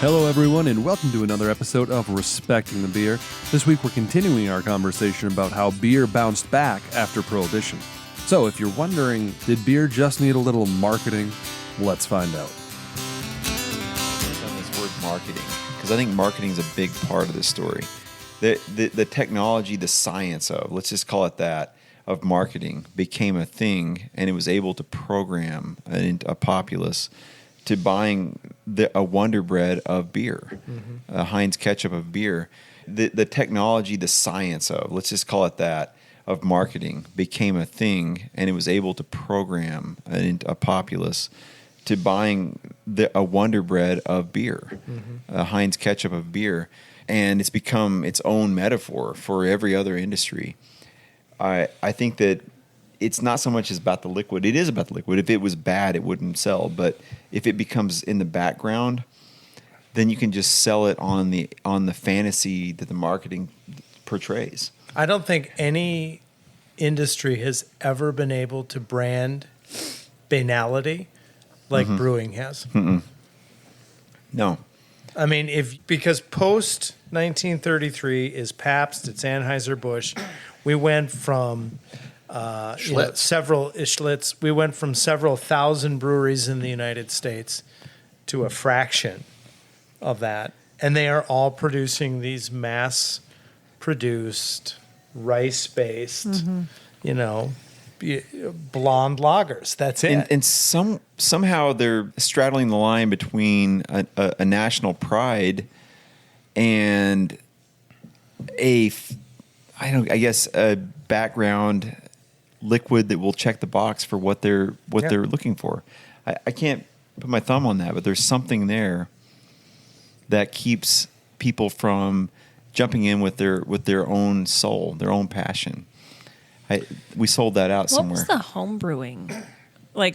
Hello, everyone, and welcome to another episode of Respecting the Beer. This week, we're continuing our conversation about how beer bounced back after Prohibition. So, if you're wondering, did beer just need a little marketing? Let's find out. On this word marketing, because I think marketing is a big part of this story. The technology, the science of, let's just call it that, of marketing became a thing, and it was able to program a populace to buying a Wonder Bread of beer, a Heinz ketchup of beer. The technology, the science of, let's just call it that, of marketing became a thing, and it was able to program a populace to buying a Wonder Bread of beer, a Heinz ketchup of beer. And it's become its own metaphor for every other industry. I think that it's not so much as about the liquid. It is about the liquid. If it was bad, it wouldn't sell. But if it becomes in the background, then you can just sell it on the fantasy that the marketing portrays. I don't think any industry has ever been able to brand banality like brewing has. No. I mean, because post 1933 is Pabst, it's Anheuser-Busch. We went from several Schlitz. We went from several thousand breweries in the United States to a fraction of that, and they are all producing these mass-produced, rice-based, blonde lagers. That's it. And somehow they're straddling the line between a national pride and a background liquid that will check the box for what they're looking for. I can't put my thumb on that, but there's something there that keeps people from jumping in with their own soul, their own passion. We sold that out somewhere. What was the home brewing? I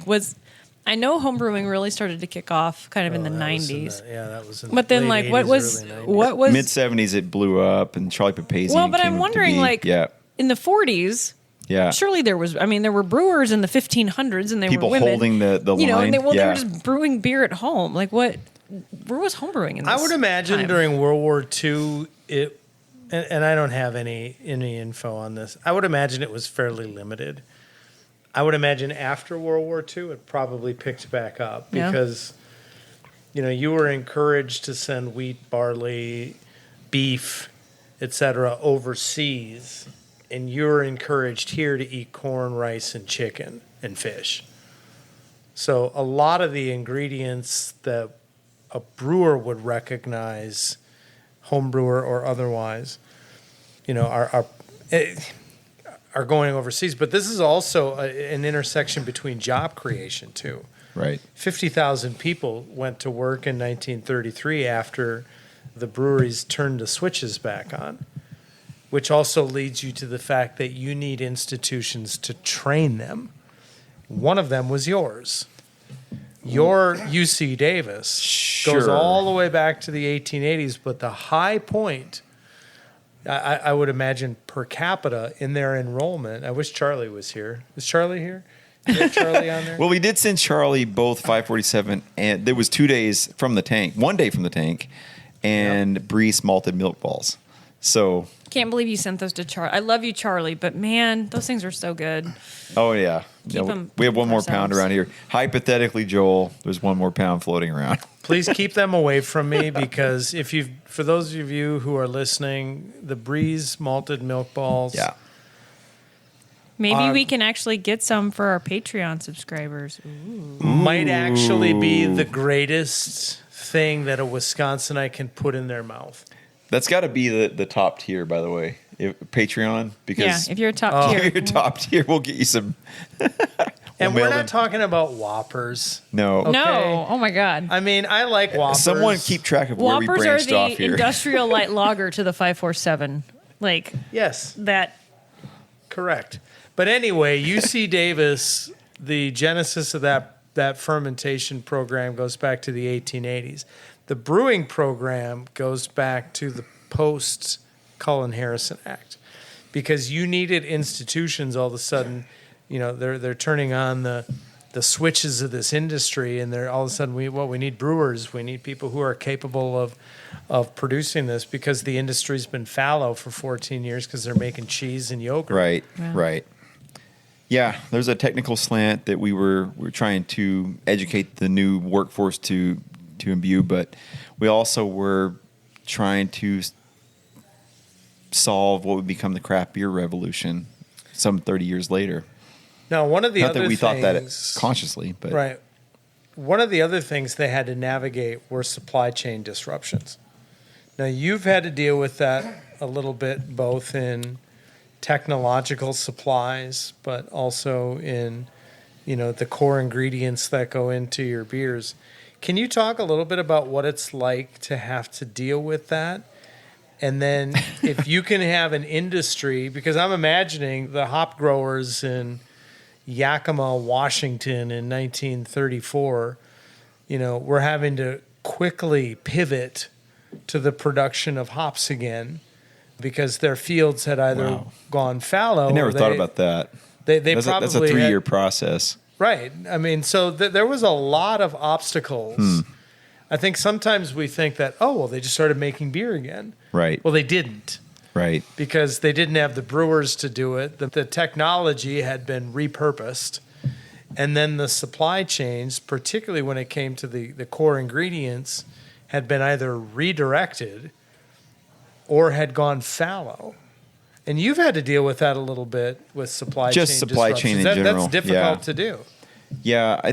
know home brewing really started to kick off kind of in the 90s. That was in but then, late 80s, what was mid-70s? It blew up, and Charlie Papazian. Well, but I'm wondering, in the 40s. Yeah. Surely there were brewers in the 1500s, and people were women holding the line. And they were just brewing beer at home. Where was home brewing in this I would imagine time? during World War II, and I don't have any info on this. I would imagine it was fairly limited. I would imagine after World War II, it probably picked back up because, you were encouraged to send wheat, barley, beef, etc. overseas, and you were encouraged here to eat corn, rice, and chicken and fish. So a lot of the ingredients that a brewer would recognize, home brewer or otherwise, are going overseas. But this is also an intersection between job creation too. Right. 50,000 people went to work in 1933 after the breweries turned the switches back on, which also leads you to the fact that you need institutions to train them. One of them was yours. Your UC Davis goes all the way back to the 1880s, but the high point, I would imagine, per capita in their enrollment. I wish Charlie was here. Is Charlie here? Is there Charlie on there? Well, we did send Charlie both 547, and there was 2 days from the tank, 1 day from the tank, and Breeze malted milk balls. So Can't believe you sent those to Charlie. I love you, Charlie, but man, those things are so good. Oh, yeah. We have 1 more pound around here. Hypothetically, Joel, there's 1 more pound floating around. Please keep them away from me because for those of you who are listening, the Breeze malted milk balls. Yeah. Maybe we can actually get some for our Patreon subscribers. Might actually be the greatest thing that a Wisconsinite can put in their mouth. That's got to be the top tier, by the way. Patreon, because if you're a top tier, if you're top tier, we'll get you some. And we're not talking about Whoppers. No. Okay? No. Oh my God. I mean, I like Whoppers. Someone keep track of where we Whoppers branched are off the here. industrial light lager to the 547. Yes, that. Correct. But anyway, UC Davis, the genesis of that fermentation program goes back to the 1880s. The brewing program goes back to the post-Cullen Harrison Act because you needed institutions all of a sudden. They're turning on the the switches of this industry, and they're all of a sudden we need brewers, we need people who are capable of producing this, because the industry's been fallow for 14 years because they're making cheese and yogurt. Right, Yeah. right. Yeah, there's a technical slant that we're trying to educate the new workforce to imbue, but we also were trying to solve what would become the craft beer revolution some 30 years later. Now, one of the Not other that we thought that things- consciously, but Right. One of the other things they had to navigate were supply chain disruptions. Now, you've had to deal with that a little bit, both in technological supplies, but also in, the core ingredients that go into your beers. Can you talk a little bit about what it's like to have to deal with that? And then if you can have an industry, because I'm imagining the hop growers in Yakima, Washington in 1934, we're having to quickly pivot to the production of hops again because their fields had either gone fallow. I never or thought about that. They That's probably that's a 3-year process. Right. I mean, so there was a lot of obstacles. I think sometimes we think that, they just started making beer again. Right. Well, they didn't, Right. because they didn't have the brewers to do it. The technology had been repurposed. And then the supply chains, particularly when it came to the core ingredients, had been either redirected or had gone fallow. And you've had to deal with that a little bit with supply chain Just supply chain disruptions. in general, That's difficult yeah. to do. Yeah,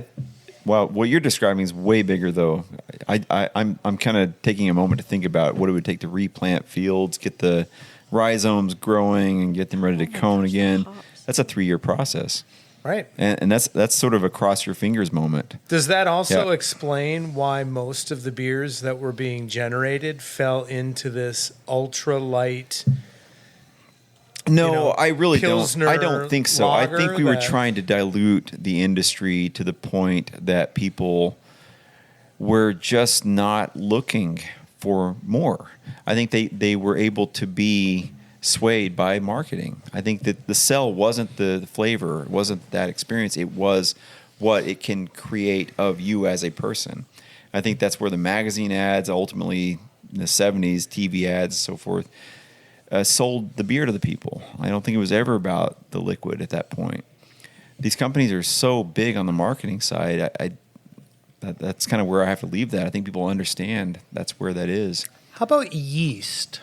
well, what you're describing is way bigger, though. I'm kind of taking a moment to think about what it would take to replant fields, get the rhizomes growing, and get them ready to cone again. That's a 3-year process, Right. and that's sort of a cross your fingers moment. Does that also Yeah. explain why most of the beers that were being generated fell into this ultra light? No, I really Pilsner don't. I don't think so. I think lager we were that- trying to dilute the industry to the point that people were just not looking for more. I think they were able to be swayed by marketing. I think that the sell wasn't the flavor, it wasn't that experience. It was what it can create of you as a person. I think that's where the magazine ads, ultimately in the 70s, TV ads, so forth, sold the beer to the people. I don't think it was ever about the liquid at that point. These companies are so big on the marketing side. That's kind of where I have to leave that. I think people understand that's where that is. How about yeast?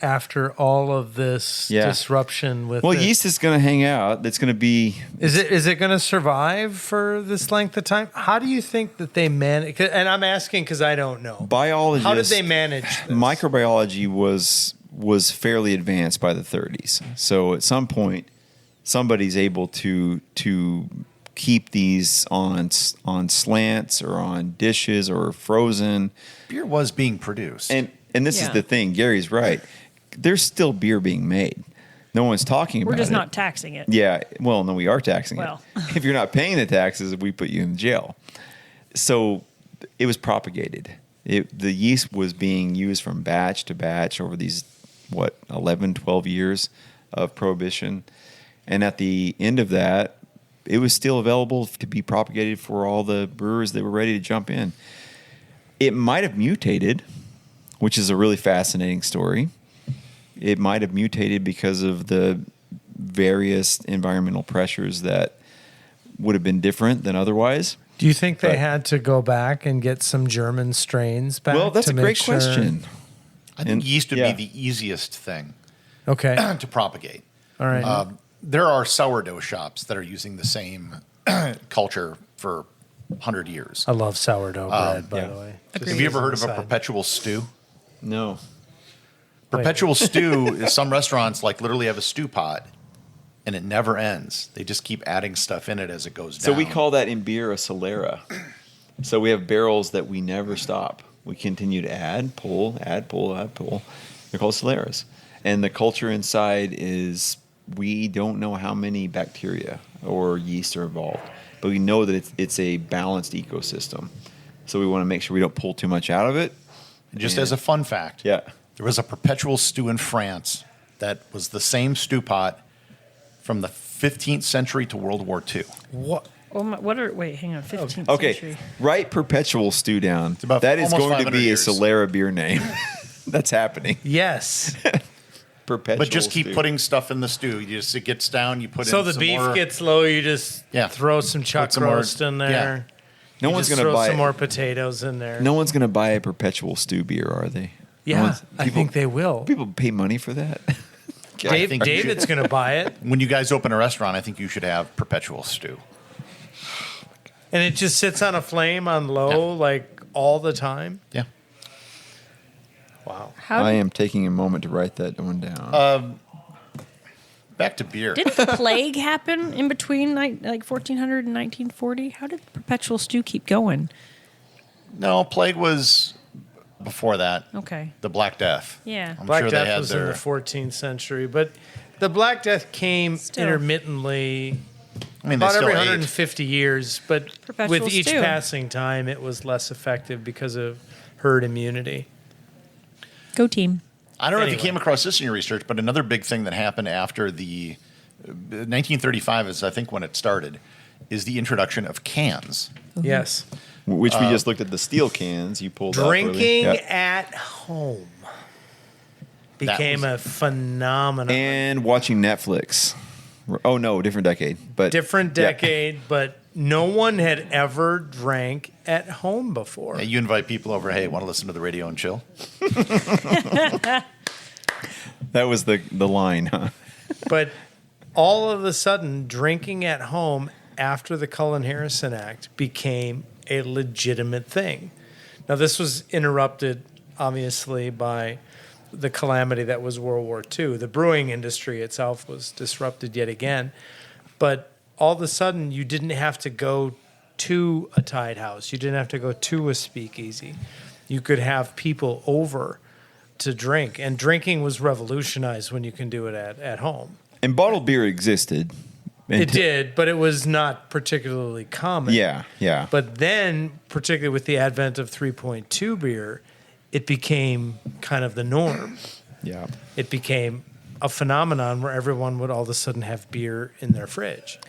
After all of this disruption with yeast is going to hang out. It's going to be is it going to survive for this length of time? How do you think that they manage? And I'm asking because I don't know. biologists. How did they manage this? Microbiology was fairly advanced by the 30s. So at some point, somebody's able to keep these on slants or on dishes or frozen. Beer was being produced. And this is Yeah. the thing. Gary's right. There's still beer being made. No one's talking about it. We're just not taxing it. Yeah. Well, no, we are taxing Well. it. If you're not paying the taxes, we put you in jail. So it was propagated. The yeast was being used from batch to batch over these, 11, 12 years of prohibition. And at the end of that, it was still available to be propagated for all the brewers that were ready to jump in. It might have mutated, which is a really fascinating story. It might have mutated because of the various environmental pressures that would have been different than otherwise. Do you think they But- had to go back and get some German strains back? Well, that's to a make great sure- question. I think And- yeast would yeah. be the easiest thing Okay. to propagate. All right. There are sourdough shops that are using the same culture for 100 years. I love sourdough bread, by yeah. the way. Agreed. Have you ever heard of a Aside. perpetual stew? No. Perpetual stew is some restaurants literally have a stew pot and it never ends. They just keep adding stuff in it as it goes So down. we call that in beer a solera. So we have barrels that we never stop. We continue to add, pull, add, pull, add, pull. They're called soleras. And the culture inside is we don't know how many bacteria or yeast are involved, but we know that it's a balanced ecosystem. So we want to make sure we don't pull too much out of it. Just as a fun fact, Yeah. there was a perpetual stew in France that was the same stew pot from the 15th century to World War II. What? Oh my, wait, hang on, 15th Okay, century. write Perpetual Stew down. about That is almost going to 500 be years. a Solera beer name. That's happening. Yes. Perpetual But just keep Stew. putting stuff in the stew. It gets down. You put So in the some beef more. gets low. You just throw some chuck some more- roast in there. No You one's just going to throw buy some it. more potatoes in there. No one's going to buy a Perpetual Stew beer, are they? No Yeah, one's- I think they will. People pay money for that. think David's going to buy it, When you guys open a restaurant, I think you should have Perpetual Stew. and it just sits on a flame on low like all the time. Yeah. Wow. How I am taking a moment to write that one down. Back to beer. didn't the plague happen in between like 1400 and 1940? How did Perpetual Stew keep going? No, plague was before that. Okay. The Black Death. Yeah. I'm Black sure Death they had was their. in the 14th century, but the Black Death came Still. intermittently I mean, they about still every ate. 150 years, but Perpetual with each stew. passing time, it was less effective because of herd immunity. Go team. I don't know if Anyway. you came across this in your research, but another big thing that happened after the 1935 is, I think, when it started, is the introduction of cans. Yes. Which we just looked at the steel cans you pulled up earlier. Drinking Yeah. at home That became was- a phenomenon. And watching Netflix. Oh, no, different decade. But Different yeah. decade, but no one had ever drank at home before. Yeah, you invite people over, hey, want to listen to the radio and chill? That was the line, huh? But all of a sudden, drinking at home after the Cullen-Harrison Act became a legitimate thing. Now, this was interrupted, obviously, by the calamity that was World War II. The brewing industry itself was disrupted yet again. But all of a sudden, you didn't have to go to a tied house. You didn't have to go to a speakeasy. You could have people over to drink. And drinking was revolutionized when you can do it at home. And bottled beer existed. It did, but it was not particularly common. Yeah, yeah. But then, particularly with the advent of 3.2 beer, it became kind of the norm. Yeah. It became a phenomenon where everyone would all of a sudden have beer in their fridge.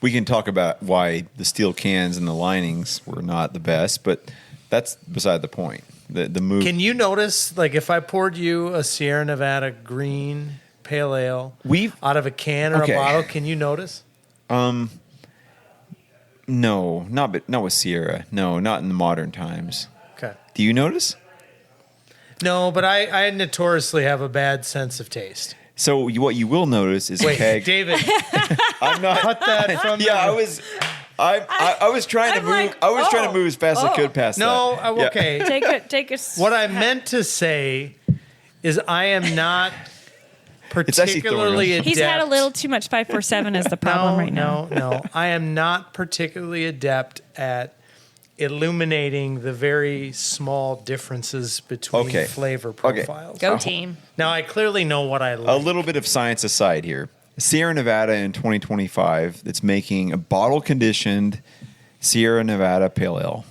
We can talk about why the steel cans and the linings were not the best, but that's beside the point. The move. Can you notice, like, if I poured you a Sierra Nevada green pale ale out of a can or Okay. a bottle, can you notice? No, not with Sierra. No, not in the modern times. Okay. Do you notice? No, but I notoriously have a bad sense of taste. So what you will notice is Wait, keg. David, I'm not. cut that from Yeah, the- I was trying to I'm move. like, I was trying to move as fast as I could past No, that. Yeah. okay. Take a. What I meant to say is I am not It's actually particularly thorny. adept. He's had a little too much 547 is the problem right now. No. I am not particularly adept at illuminating the very small differences between Okay. flavor Okay. profiles. Go team. Now, I clearly know what I A like. little bit of science aside here. Sierra Nevada in 2025, it's making a bottle conditioned Sierra Nevada Pale Ale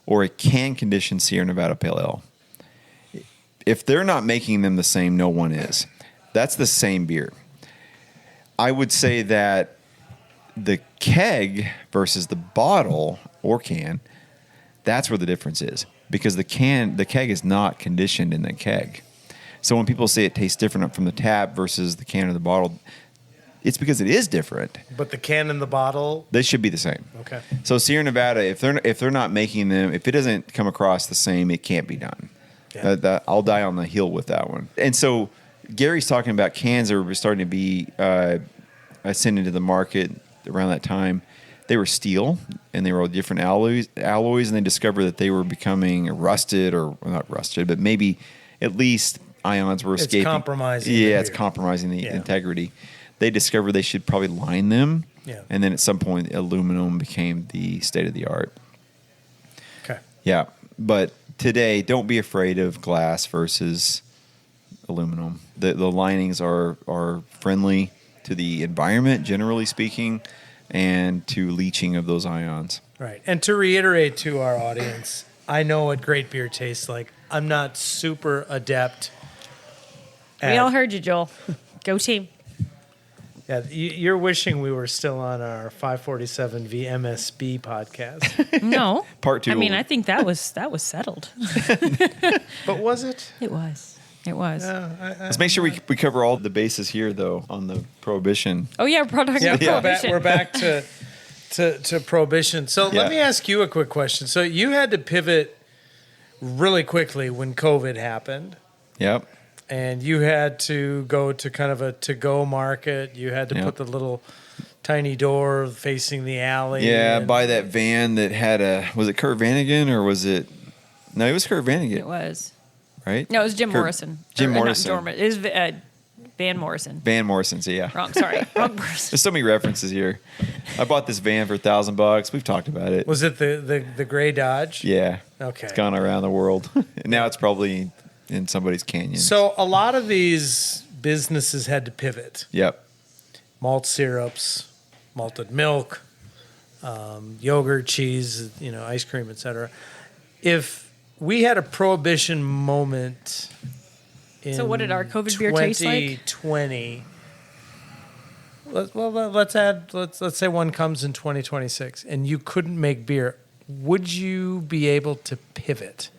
or a can conditioned Sierra Nevada Pale Ale. If they're not making them the same, no one is. That's the same beer. I would say that the keg versus the bottle or can, that's where the difference is. Because the keg is not conditioned in the keg. So when people say it tastes different from the tap versus the can or the bottle, it's because it is different. But the can and the bottle, They should be the same. okay. So Sierra Nevada, if they're not making them, if it doesn't come across the same, it can't be done. Yeah. I'll die on the hill with that one. And so Gary's talking about cans that were starting to be sent into the market around that time. They were steel and they were all different alloys, and they discovered that they were becoming rusted, or well, not rusted, but maybe at least ions were It's escaping. compromising the Yeah, it's beer. compromising the Yeah. integrity. They discovered they should probably line them. Yeah. And then at some point, aluminum became the state of the art. Okay. Yeah. But today, don't be afraid of glass versus aluminum. The linings are friendly to the environment, generally speaking, and to leaching of those ions. Right. And to reiterate to our audience, I know what great beer tastes like. I'm not super adept We all heard you, Joel. Go team. Yeah, you're wishing we were still on our 547 VMSB podcast. No. Part 2. I mean, I think that was settled. But was it? It was. It was. Let's make sure we cover all the bases here, though, on the prohibition. Oh yeah, we're talking Yeah, about prohibition. we're back to prohibition. So let me ask you a quick question. So you had to pivot really quickly when COVID happened. Yep. And you had to go to kind of a to-go market. You had to put the little tiny door facing the alley. Yeah, and buy that van that had was it Kurt Vannigan or was it? No, it was Kurt Vannigan. It was. Right? No, it was Jim Kurt- Morrison. Jim Or, Morrison. Not Dorman. It was Van Morrison. Van Morrison's, yeah. Wrong. Sorry. Wrong person. There's so many references here. I bought this van for $1,000. We've talked about it. Was it the gray Dodge? Yeah. Okay. It's gone around the world. And now it's probably in somebody's canyon. So a lot of these businesses had to pivot. Yep. Malt syrups, malted milk, yogurt, cheese, ice cream, etc. If we had a prohibition moment in So what did our COVID beer taste like? 2020. Let's say one comes in 2026 and you couldn't make beer. Would you be able to pivot?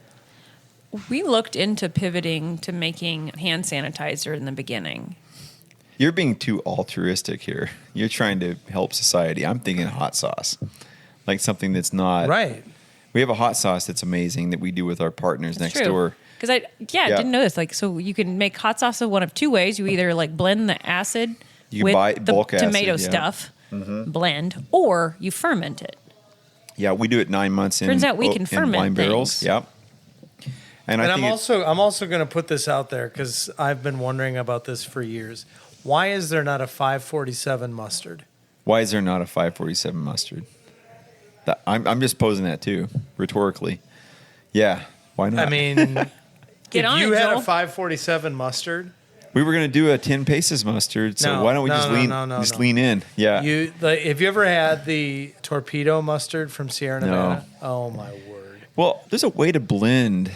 We looked into pivoting to making hand sanitizer in the beginning. You're being too altruistic here. You're trying to help society. I'm thinking hot sauce. Like something that's not. Right. We have a hot sauce that's amazing that we do with our partners next door. Because I didn't know this. Like, so you can make hot sauce one of two ways. You either like blend the acid You can with buy the bulk acid, tomato yeah. stuff, blend, or you ferment it. Yeah, we do it 9 months in. Turns out we can in ferment wine barrels. things. Yep. And I And think I'm also going to put this out there because I've been wondering about this for years. Why is there not a 547 mustard? why is there not a 547 mustard? I'm just posing that too, rhetorically. Yeah, why not? I mean, Get if on you it, had Joel. a 547 mustard, we were going to do a 10 paces mustard, so No, why don't we no, just no. lean in? Yeah. have you ever had the torpedo mustard from Sierra Nevada? Oh my word! Well, there's a way to blend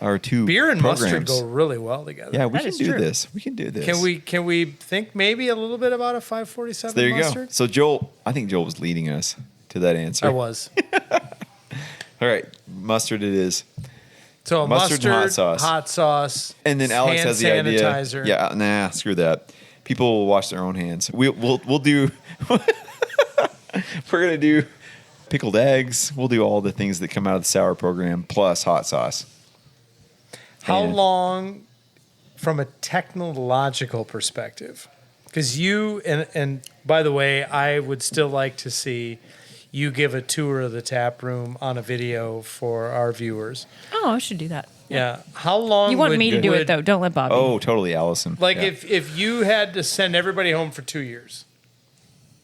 our two Beer and programs. mustard go really well together. Yeah, we That can is do true. this. We can do this. Can we think maybe a little bit about a 547 So there you mustard? go. So Joel, I think Joel was leading us to that answer. I was. All right, mustard it is. So a Mustard mustard, and hot sauce. and And then Alex hand has the sanitizer. idea. Yeah, nah, screw that. People will wash their own hands. We'll do. We're gonna do pickled eggs. We'll do all the things that come out of the sour program plus hot sauce. How And- long, from a technological perspective? Because you and by the way, I would still like to see you give a tour of the tap room on a video for our viewers. Oh, I should do that. Yeah. How long? You want would, me to do it would- though? Don't let Bobby. Oh, totally, Allison. Like Yeah. if you had to send everybody home for 2 years,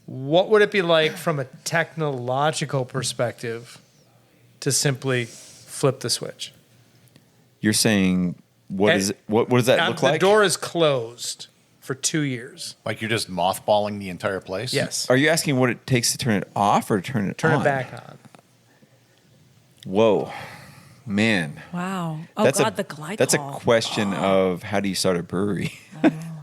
what would it be like from a technological perspective to simply flip the switch? You're saying what is it? What does that look like? The door is closed for 2 years. Like you're just mothballing the entire place? Yes. Are you asking what it takes to turn it off or turn it Turn on? it back on. Whoa, man. Wow. Oh That's God, a, the glycol. That's a question of how do you start a brewery?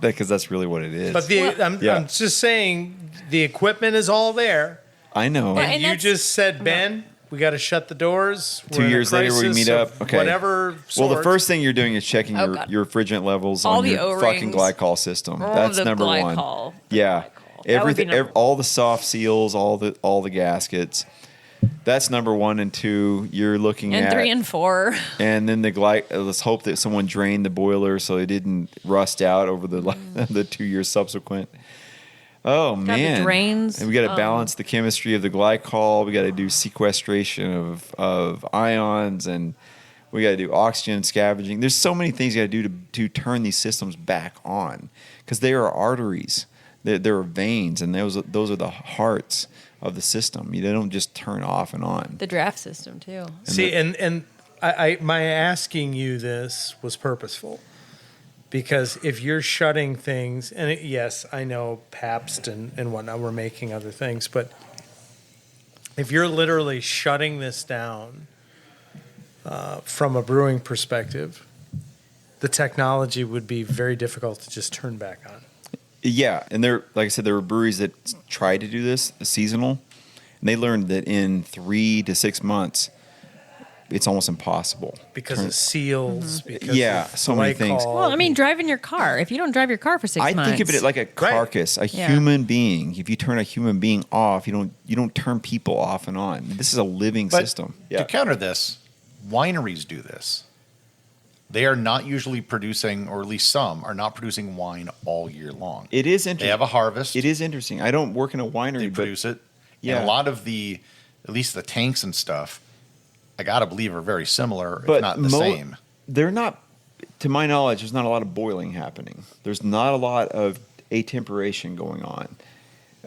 Because that's really what it is. But I'm just saying the equipment is all there. I know. Well, And and you that's- just said, Ben, we got to shut the doors. We're 2 in a years later, we crisis meet of up. Okay. Whatever. Well, the sort. first thing you're doing is checking Oh, your, God. your refrigerant levels All on the your fucking O-rings. glycol system. Oh, That's the number glycol. one. The Yeah. glycol. That would be number- All the soft seals, all the gaskets. That's number 1 and 2. You're looking and at 3 and 4. and then let's hope that someone drained the boiler so it didn't rust out over the 2 years subsequent. Oh the man! drains. And we got to balance the chemistry of the glycol. We got to do sequestration of ions, and we got to do oxygen scavenging. There's so many things you got to do to turn these systems back on because they are arteries. There are veins, and those are the hearts of the system. They don't just turn off and on. The draft system too. See, and I my asking you this was purposeful. Because if you're shutting things, and yes, I know Pabst and whatnot, we're making other things, but if you're literally shutting this down from a brewing perspective, the technology would be very difficult to just turn back on. Yeah, and like I said, there were breweries that tried to do this seasonal, and they learned that in 3 to 6 months, it's almost impossible because of seals. Because Yeah, of so many things. glycol. Well, I mean, driving your car. If you don't drive your car for 6 months, I think of it like a carcass, a Yeah. human being. If you turn a human being off, you don't turn people off and on. This is a living But system. to counter this, wineries do this. They are not usually producing, or at least some are not producing wine all year long. It is interesting. They have a harvest. It is interesting. I don't work in a winery, They but produce it. Yeah. And a lot of at least the tanks and stuff, I got to believe are very similar, but if not the same. They're not, to my knowledge, there's not a lot of boiling happening. There's not a lot of attemperation going on.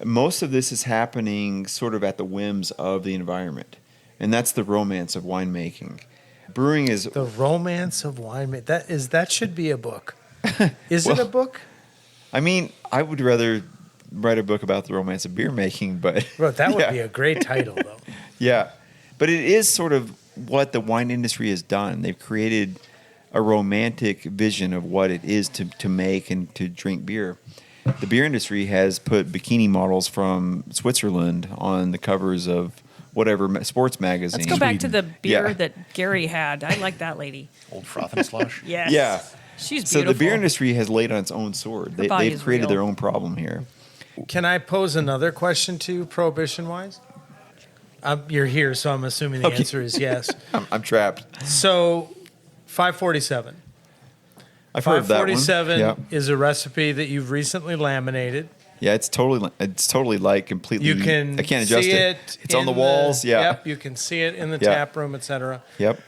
Most of this is happening sort of at the whims of the environment. And that's the romance of winemaking. Brewing is The Romance of Winemaking. That should be a book. Is it a book? I mean, I would rather write a book about the romance of beer making, but Bro, that would yeah. be a great title, though. Yeah. But it is sort of what the wine industry has done. They've created a romantic vision of what it is to make and to drink beer. The beer industry has put bikini models from Switzerland on the covers of whatever sports magazine. Let's go back to the beer Yeah. that Gary had. I like that lady. Old froth and slush. Yes. Yeah. She's So beautiful. the beer industry has laid on its own sword. body They've is created real. their own problem here. Can I pose another question to you, prohibition-wise? You're here, so I'm assuming the Okay. answer is yes. I'm trapped. So, 547. I've heard of that one. 547 Yeah. is a recipe that you've recently laminated. Yeah, it's totally like completely. You can I can't adjust see it. It's on in the walls. Yeah. Yep, you can see it in the Yeah. tap room, etc. Yep.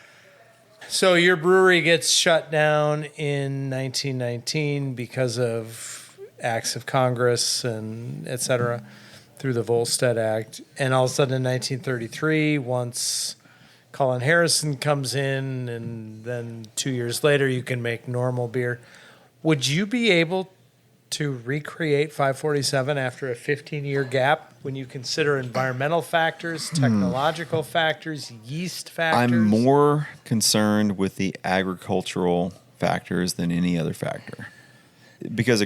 So your brewery gets shut down in 1919 because of acts of Congress and etc. through the Volstead Act. And all of a sudden in 1933, once Colin Harrison comes in, and then 2 years later you can make normal beer. Would you be able to recreate 547 after a 15-year gap when you consider environmental factors, technological factors, yeast factors? I'm more concerned with the agricultural factors than any other factor. Because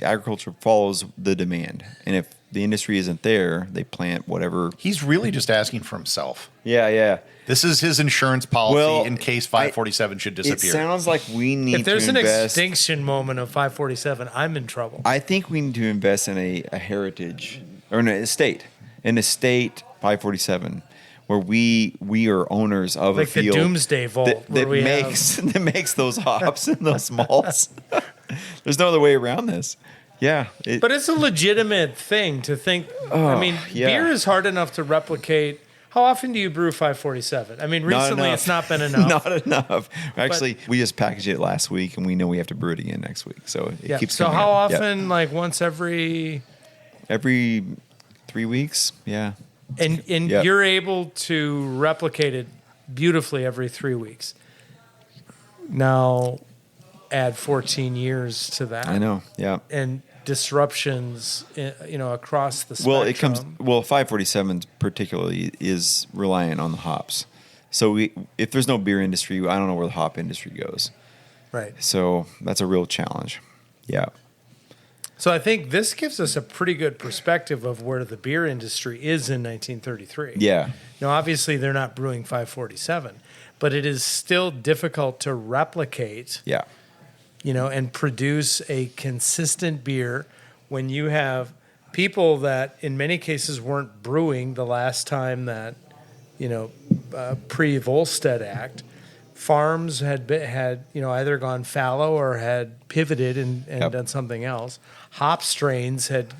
agriculture follows the demand. And if the industry isn't there, they plant whatever. He's really just asking for himself. Yeah. This is his insurance policy Well, in case 547 should It disappear. sounds like we need If there's to an invest. extinction moment of 547, I'm in trouble. I think we need to invest in a heritage or an estate 547, where we are owners of Like a the field Doomsday Vault, where that we that makes those hops and those malts. There's no other way around this. Yeah, But it's a legitimate thing to think. I mean, yeah. beer is hard enough to replicate. How often do you brew 547? I mean, Not recently enough. it's not been enough. Not enough. Actually, we just packaged it last week, and we know we have to brew it again next week. So it Yeah. keeps So coming how up. Yep. often? Like once every. Every 3 weeks. Yeah. And Yep. you're able to replicate it beautifully every 3 weeks. Now, add 14 years to that. I know. Yeah. And disruptions, across the spectrum. Well, it comes. Well, 547 particularly is reliant on the hops. So if there's no beer industry, I don't know where the hop industry goes. Right. So that's a real challenge. Yeah. So I think this gives us a pretty good perspective of where the beer industry is in 1933. Yeah. Now, obviously, they're not brewing 547, but it is still difficult to replicate, Yeah. and produce a consistent beer when you have people that, in many cases, weren't brewing the last time that, pre-Volstead Act. Farms had either gone fallow or had pivoted and Yep. done something else. Hop strains had.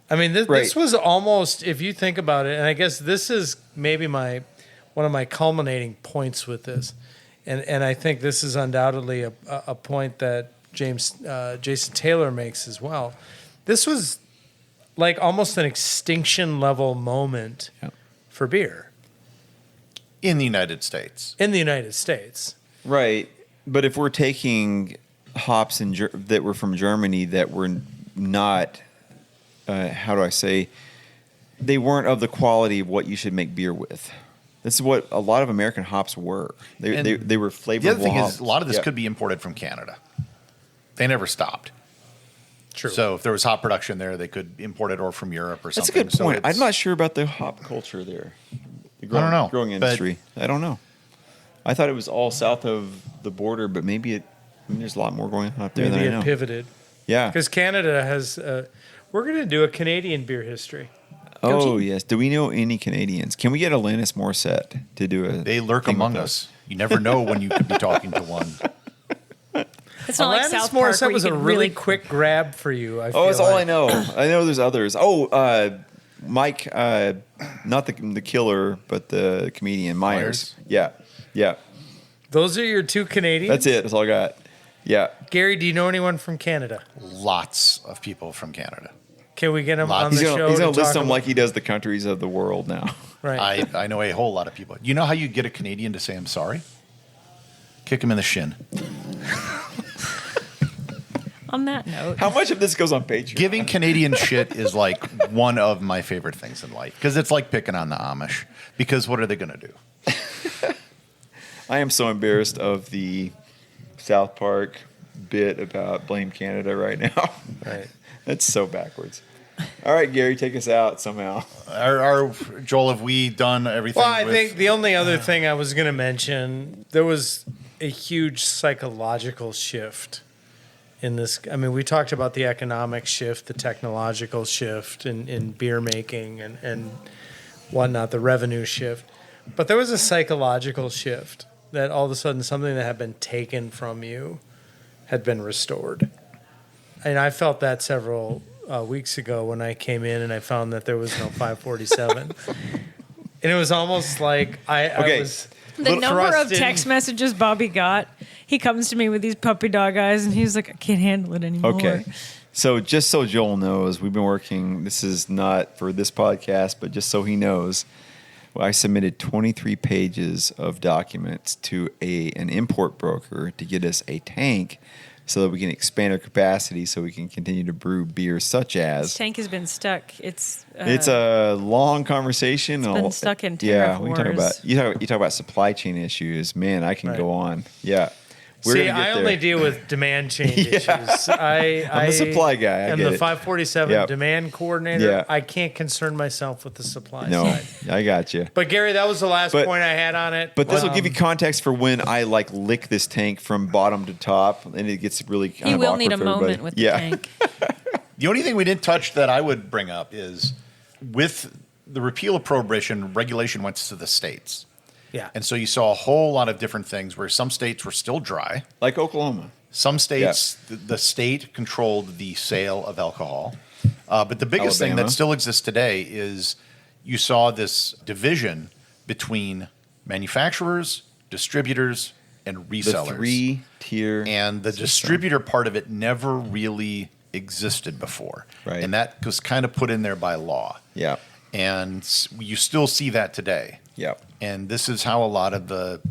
I mean, this Right. was almost, if you think about it, and I guess this is maybe one of my culminating points with this, and I think this is undoubtedly a point that Jason Taylor makes as well. This was like almost an extinction level moment Yep. for beer in the United States. in the United States. Right. But if we're taking hops that were from Germany that were not, how do I say, they weren't of the quality of what you should make beer with. This is what a lot of American hops were. They were flavorful. The other thing hops. is, a lot of this Yeah. could be imported from Canada. They never stopped. True. So if there was hop production there, they could import it or from Europe or That's a something. good point. So I'm not sure about the hop culture there. The I don't know, growing but- industry. I don't know. I thought it was all south of the border, but maybe there's a lot more going on up there Maybe than I it know. pivoted. Yeah. Because Canada has. We're going to do a Canadian beer history. Oh, yes. Do we know any Canadians? Can we get Alanis Morissette to do a They lurk thing with among us. You never know when you could be talking to one. It's not like Alanis South Park Morissette where you was a could really quick grab for you. I feel Oh, that's all I like. know. I know there's others. Oh, Mike, not the killer, but the comedian, Myers. Yeah. Those are your two Canadians? That's it. That's all I got. Yeah. Gary, do you know anyone from Canada? Lots of people from Canada. Can we get him Lots. on He's the gonna, show? he's gonna to list talk them about- like he does the countries of the world now. Right. I know a whole lot of people. You know how you get a Canadian to say I'm sorry? Kick him in the shin. On that note, How much of this goes on Patreon? Giving Canadian shit is like one of my favorite things in life because it's like picking on the Amish. Because what are they going to do? I am so embarrassed of the South Park bit about blame Canada right now. Right. That's so backwards. All right, Gary, take us out somehow. Our Joel, have we done everything? Well, I with- think the only other thing I was going to mention, there was a huge psychological shift in this. I mean, we talked about the economic shift, the technological shift in beer making and whatnot, the revenue shift. But there was a psychological shift that all of a sudden something that had been taken from you had been restored. And I felt that several weeks ago when I came in and I found that there was no 547. And it was almost like I Okay. was the number of thrust in- text messages Bobby got, he comes to me with these puppy dog eyes and he's like, I can't handle it anymore. Okay. So just so Joel knows, we've been working, this is not for this podcast, but just so he knows, I submitted 23 pages of documents to an import broker to get us a tank so that we can expand our capacity so we can continue to brew beer such This as. tank has been stuck. It's a long conversation. It's been stuck in Yeah, tariff we can talk wars. about you talk about supply chain issues. Man, I can Right. go on. Yeah. We're See, gonna get I there. only deal with demand change issues. I'm the supply guy. I am get the it. 547 Yep. demand coordinator. Yeah. I can't concern myself with the supply No, side. I got you. But Gary, that was the last But- point I had on it. But this will give you context for when I lick this tank from bottom to top, and it gets really kind he of will awkward need a for moment everybody. with the Yeah. tank. The only thing we didn't touch that I would bring up is with the repeal of prohibition, regulation went to the states. Yeah. And so you saw a whole lot of different things where some states were still dry. Like Oklahoma. Some states, the state controlled the sale of alcohol. But the biggest thing Alabama. that still exists today is you saw this division between manufacturers, distributors, and The resellers. 3-tier. And the system. distributor part of it never really existed before. Right. And that was kind of put in there by law. Yeah. And you still see that today. Yeah. And this is how a lot of the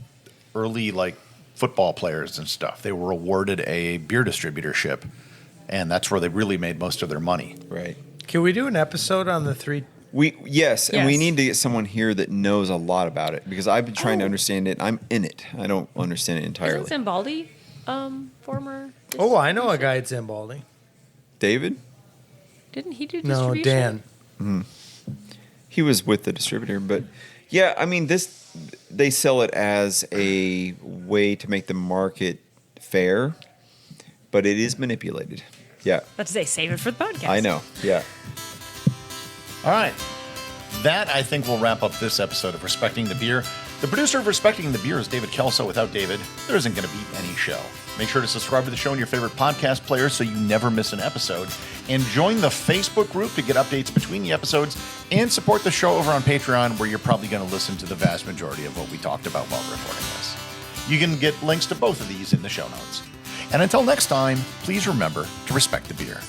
early football players and stuff, they were awarded a beer distributorship, and that's where they really made most of their money. Right. Can we do an episode on the three? Yes, and we Yes. need to get someone here that knows a lot about it because I've been trying to Oh. understand it. I'm in it. I don't understand it entirely. Isn't Zimbaldi former? Oh, I know a guy at Zambaldi. David? Didn't he do No, distribution? Dan. He was with the distributor, but yeah, I mean they sell it as a way to make the market fair, but it is manipulated. Yeah. Let's say save it for the podcast. I know. Yeah. All right. That, I think, will wrap up this episode of Respecting the Beer. The producer of Respecting the Beer is David Kelso. Without David, there isn't going to be any show. Make sure to subscribe to the show on your favorite podcast player so you never miss an episode. And join the Facebook group to get updates between the episodes and support the show over on Patreon, where you're probably going to listen to the vast majority of what we talked about while recording this. You can get links to both of these in the show notes. And until next time, please remember to respect the beer.